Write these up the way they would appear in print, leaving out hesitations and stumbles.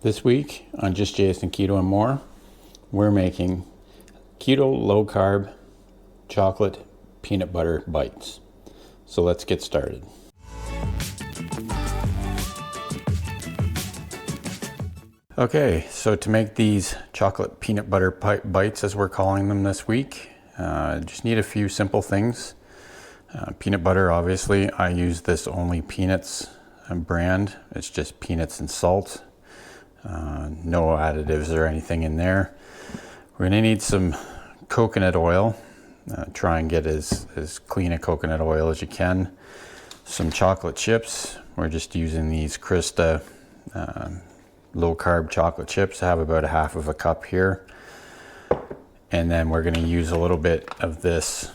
This week on Just Jason Keto and More, we're making keto low carb chocolate peanut butter bites. So let's get started. Okay, so to make these chocolate peanut butter bites, as we're calling them this week, just need a few simple things. Peanut butter, obviously, I use this Only Peanuts brand. It's just peanuts and salt. No additives or anything in there. We're going to need some coconut oil. Try and get as clean a coconut oil as you can. Some chocolate chips. We're just using these Krista low carb chocolate chips. I have about a half of a cup here. And then we're going to use a little bit of this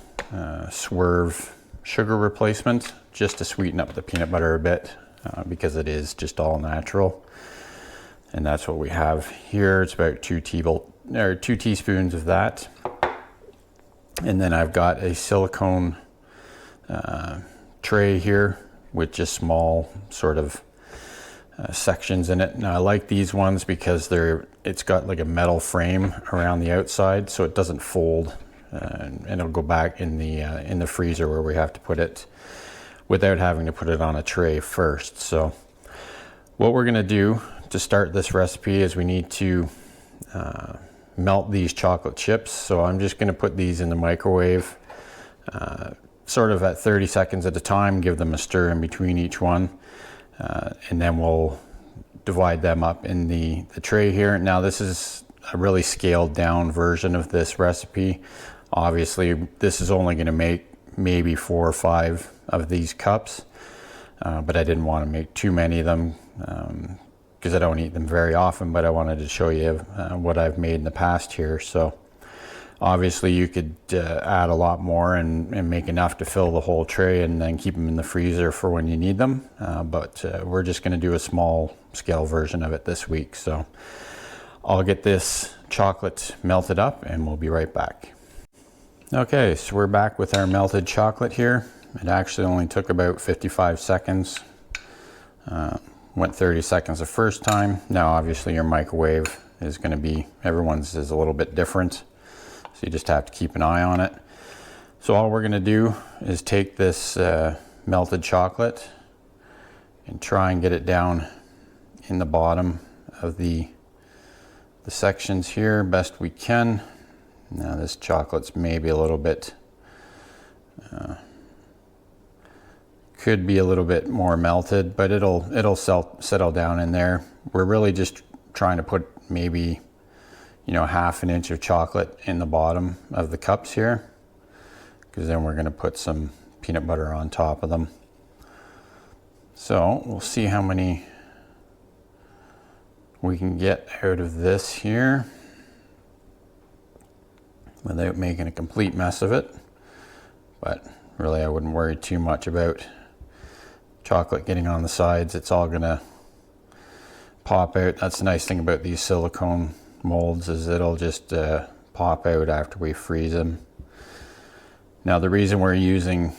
Swerve sugar replacement just to sweeten up the peanut butter a bit because it is just all natural. And that's what we have here. It's about 2 teaspoons of that. And then I've got a silicone tray here with just small sort of sections in it. Now I like these ones because it's got like a metal frame around the outside, so it doesn't fold, and it'll go back in the freezer where we have to put it without having to put it on a tray first. So what we're gonna do to start this recipe is we need to melt these chocolate chips. So I'm just going to put these in the microwave sort of at 30 seconds at a time, give them a stir in between each one, and then we'll divide them up in the tray here. Now this is a really scaled down version of this recipe. Obviously this is only going to make maybe 4 or 5 of these cups, but I didn't want to make too many of them because I don't eat them very often, but I wanted to show you what I've made in the past here. So obviously you could add a lot more and make enough to fill the whole tray and then keep them in the freezer for when you need them. But we're just going to do a small scale version of it this week. So I'll get this chocolate melted up and we'll be right back. Okay, so we're back with our melted chocolate here. It actually only took about 55 seconds. Went 30 seconds the first time. Now obviously your microwave is going to be, everyone's is a little bit different, so you just have to keep an eye on it. So all we're going to do is take this melted chocolate and try and get it down in the bottom of the sections here best we can. Now this chocolate's maybe a little bit could be a little bit more melted, but it'll settle down in there. We're really just trying to put maybe, half an inch of chocolate in the bottom of the cups here, because then we're going to put some peanut butter on top of them. So we'll see how many we can get out of this here without making a complete mess of it. But really I wouldn't worry too much about chocolate getting on the sides. It's all gonna pop out. That's the nice thing about these silicone molds, is it'll just pop out after we freeze them. Now the reason we're using,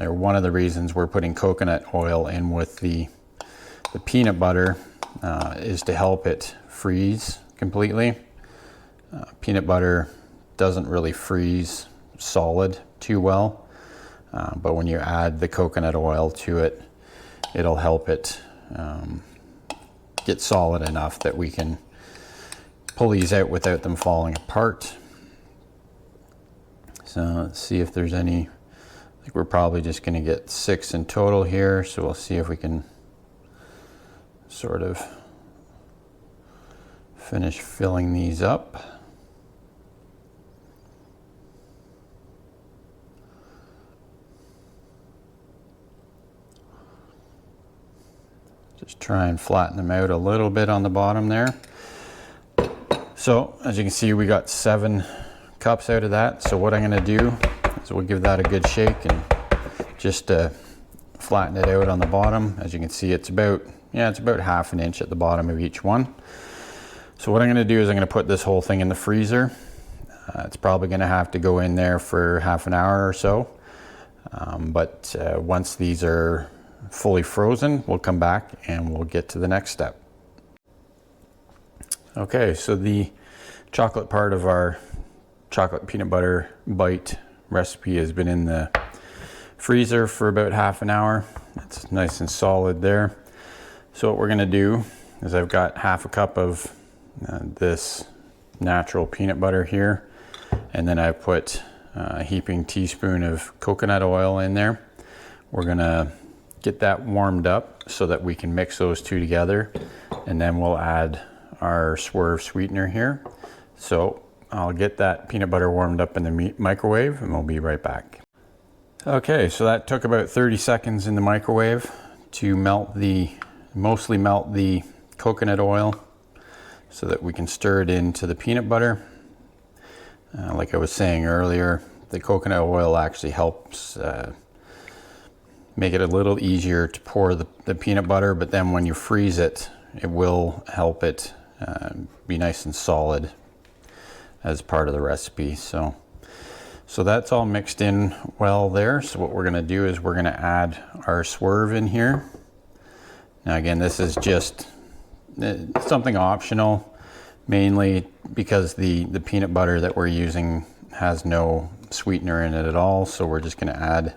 or one of the reasons we're putting coconut oil in with the peanut butter is to help it freeze completely. Peanut butter doesn't really freeze solid too well. But when you add the coconut oil to it, it'll help it get solid enough that we can pull these out without them falling apart. So let's see if there's any. I think we're probably just going to get 6 in total here. So we'll see if we can sort of finish filling these up. Just try and flatten them out a little bit on the bottom there. So as you can see, we got 7 cups out of that. So what I'm going to do is we'll give that a good shake and just flatten it out on the bottom. As you can see, it's about half an inch at the bottom of each one. So what I'm going to do is I'm going to put this whole thing in the freezer. It's probably going to have to go in there for half an hour or so. But once these are fully frozen, we'll come back and we'll get to the next step. Okay, so the chocolate part of our chocolate peanut butter bite recipe has been in the freezer for about half an hour. It's nice and solid there. So what we're gonna do is I've got half a cup of this natural peanut butter here, and then I put a heaping teaspoon of coconut oil in there. We're gonna get that warmed up so that we can mix those two together, and then we'll add our Swerve sweetener here. So I'll get that peanut butter warmed up in the microwave, and we'll be right back. Okay, so that took about 30 seconds in the microwave to mostly melt the coconut oil so that we can stir it into the peanut butter. Like I was saying earlier, the coconut oil actually helps make it a little easier to pour the peanut butter, but then when you freeze it, it will help it be nice and solid as part of the recipe. So that's all mixed in well there. So what we're gonna do is we're gonna add our Swerve in here. Now again, this is just something optional, mainly because the peanut butter that we're using has no sweetener in it at all. So we're just gonna add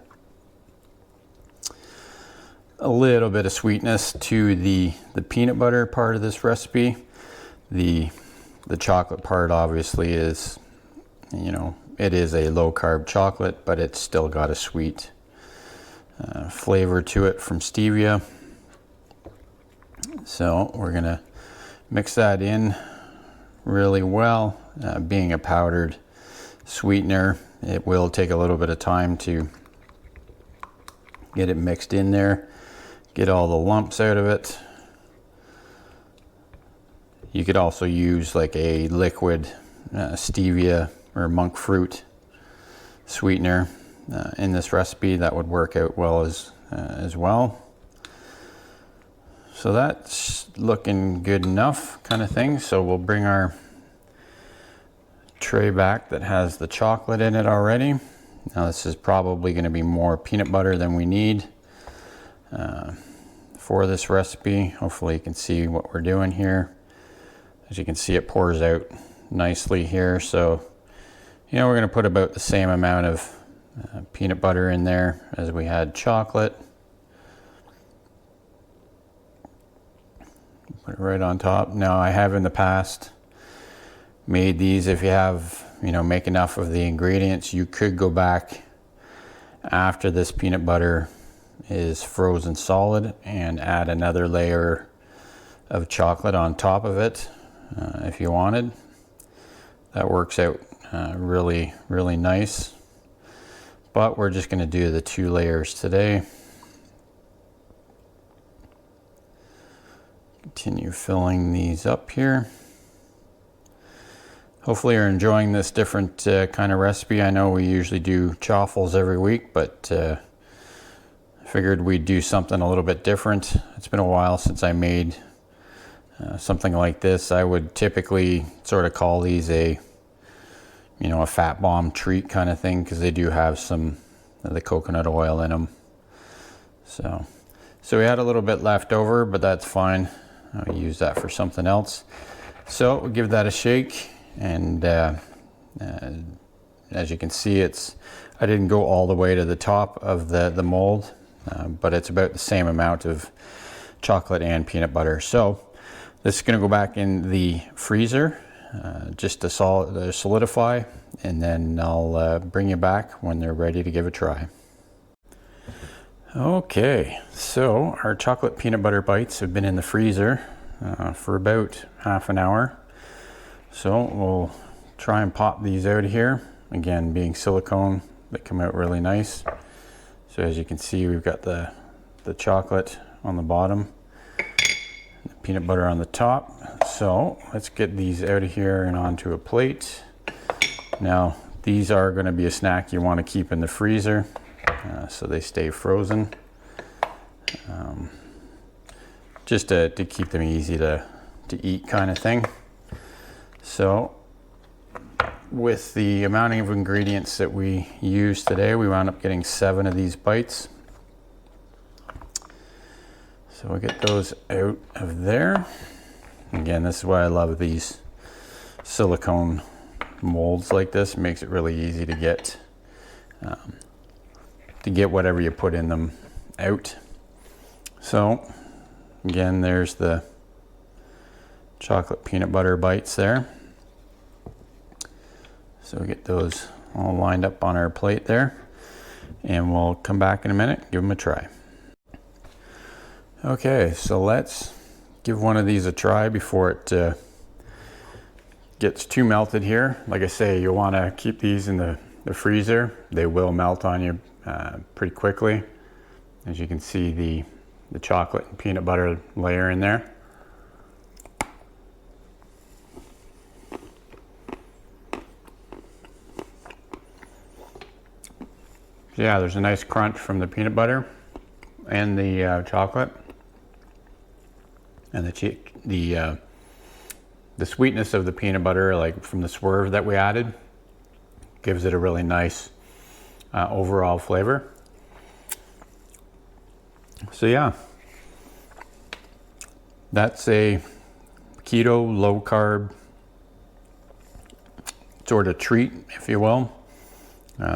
a little bit of sweetness to the peanut butter part of this recipe. The chocolate part obviously is, you know, it is a low carb chocolate, but it's still got a sweet flavor to it from stevia. So we're gonna mix that in really well. Being a powdered sweetener, it will take a little bit of time to get it mixed in there, get all the lumps out of it. You could also use like a liquid stevia or monk fruit sweetener in this recipe. That would work out well as well. So that's looking good enough kind of thing. So we'll bring our tray back that has the chocolate in it already. Now this is probably going to be more peanut butter than we need for this recipe. Hopefully you can see what we're doing here. As you can see, it pours out nicely here. So, you know, we're going to put about the same amount of peanut butter in there as we had chocolate. Put it right on top. Now, I have in the past made these. If you have, you know, make enough of the ingredients, you could go back after this peanut butter is frozen solid and add another layer of chocolate on top of it if you wanted. That works out really nice, but we're just going to do the 2 layers today. Continue filling these up here. Hopefully you're enjoying this different kind of recipe. I know we usually do chaffles every week, but figured we'd do something a little bit different. It's been a while since I made something like this. I would typically sort of call these a fat bomb treat kind of thing, because they do have some of the coconut oil in them. So we had a little bit left over, but that's fine. I'll use that for something else. So we'll give that a shake, and as you can see, I didn't go all the way to the top of the mold, but it's about the same amount of chocolate and peanut butter. So this is going to go back in the freezer just to solidify, and then I'll bring you back when they're ready to give a try. Okay, so our chocolate peanut butter bites have been in the freezer for about half an hour. So we'll try and pop these out of here. Again, being silicone, they come out really nice. So as you can see, we've got the chocolate on the bottom, the peanut butter on the top. So let's get these out of here and onto a plate. Now, these are going to be a snack you want to keep in the freezer so they stay frozen. Just to keep them easy to eat kind of thing. So with the amount of ingredients that we used today, we wound up getting 7 of these bites. So we'll get those out of there. Again, this is why I love these silicone molds like this. It makes it really easy to get whatever you put in them out. So again, there's the chocolate peanut butter bites there. So we get those all lined up on our plate there, and we'll come back in a minute, give them a try. Okay, so let's give one of these a try before it gets too melted here. Like I say, you'll want to keep these in the freezer. They will melt on you pretty quickly. As you can see, the chocolate and peanut butter layer in there. Yeah, there's a nice crunch from the peanut butter and the chocolate, and the sweetness of the peanut butter, like from the swerve that we added, gives it a really nice overall flavor. So yeah, that's a keto, low carb sort of treat, if you will.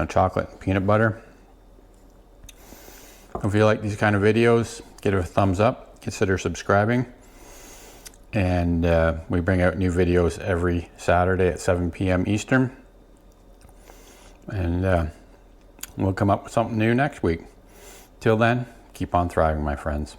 Chocolate and peanut butter. If you like these kind of videos, give it a thumbs up, consider subscribing. And we bring out new videos every Saturday at 7 p.m. Eastern. And we'll come up with something new next week. Till then, keep on thriving, my friends.